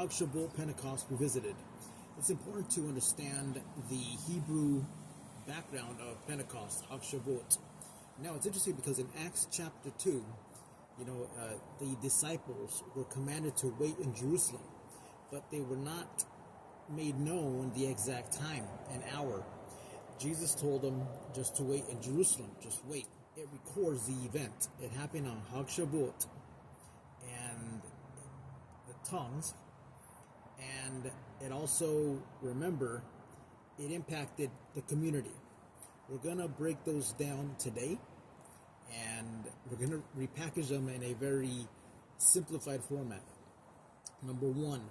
Hag Shavuot Pentecost Revisited. It's important to understand the Hebrew background of Pentecost, Hag Shavuot. Now, it's interesting because in Acts chapter 2, the disciples were commanded to wait in Jerusalem, but they were not made known the exact time and hour. Jesus told them just to wait in Jerusalem, just wait. It records the event. It happened on Hag Shavuot, and the tongues, and it also, remember, it impacted the community. We're going to break those down today, and we're going to repackage them in a very simplified format. Number one,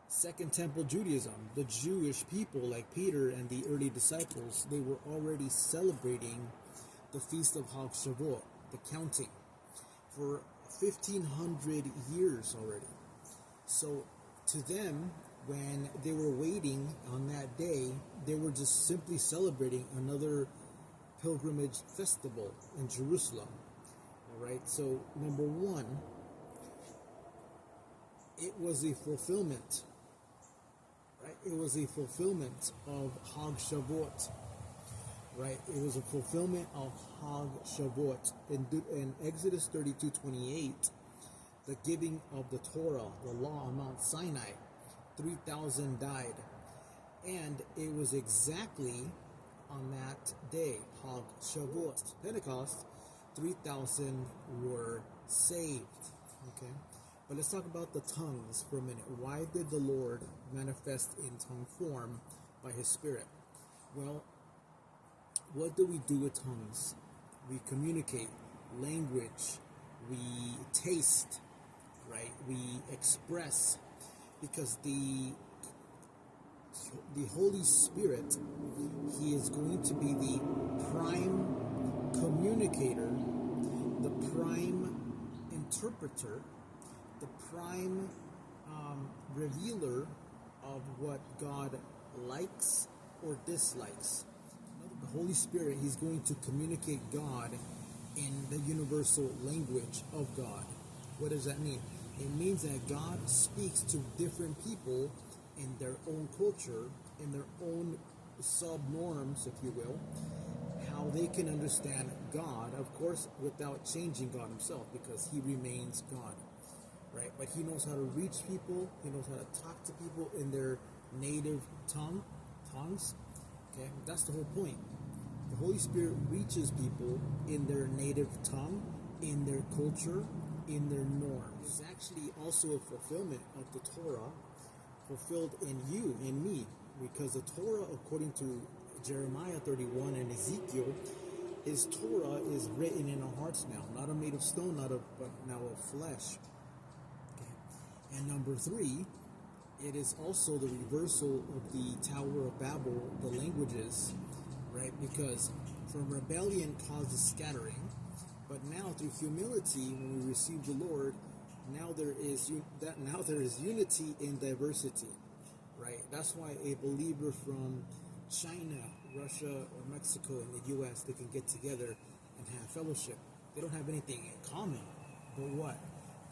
Second Temple Judaism. The Jewish people, like Peter and the early disciples, they were already celebrating the Feast of Hag Shavuot, the counting, for 1,500 years already. So to them, when they were waiting on that day, they were just simply celebrating another pilgrimage festival in Jerusalem. All right, so number one, it was a fulfillment. Right, it was a fulfillment of Hag Shavuot. Right, it was a fulfillment of Hag Shavuot. In Exodus 32:28, the giving of the Torah, the law on Mount Sinai, 3,000 died. And it was exactly on that day, Hag Shavuot, Pentecost, 3,000 were saved. Okay, but let's talk about the tongues for a minute. Why did the Lord manifest in tongue form by His Spirit? Well, what do we do with tongues? We communicate language, we taste, right? We express, because the Holy Spirit, He is going to be the prime communicator, the prime interpreter, the prime revealer of what God likes or dislikes. The Holy Spirit, He's going to communicate God in the universal language of God. What does that mean? It means that God speaks to different people in their own culture, in their own sub-norms, if you will, how they can understand God, of course, without changing God Himself, because He remains God, right? But He knows how to reach people, He knows how to talk to people in their native tongues, okay? That's the whole point. The Holy Spirit reaches people in their native tongue, in their culture, in their norms. It's actually also a fulfillment of the Torah, fulfilled in you, in me, because the Torah, according to Jeremiah 31 and Ezekiel, His Torah is written in our hearts now, not made of stone, but now of flesh. Okay. And number three, it is also the reversal of the Tower of Babel, the languages, right? Because from rebellion causes scattering, but now through humility, when we receive the Lord, now there is unity in diversity, right? That's why a believer from China, Russia, or Mexico, and the U.S., they can get together and have fellowship. They don't have anything in common, but what?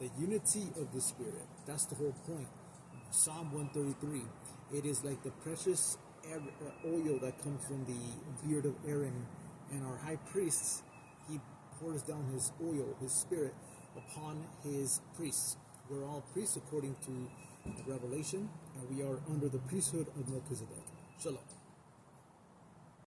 The unity of the Spirit. That's the whole point. Psalm 133, it is like the precious oil that comes from the beard of Aaron, and our high priests, he pours down his oil, his Spirit, upon his priests. We're all priests according to Revelation, and we are under the priesthood of Melchizedek. Shalom.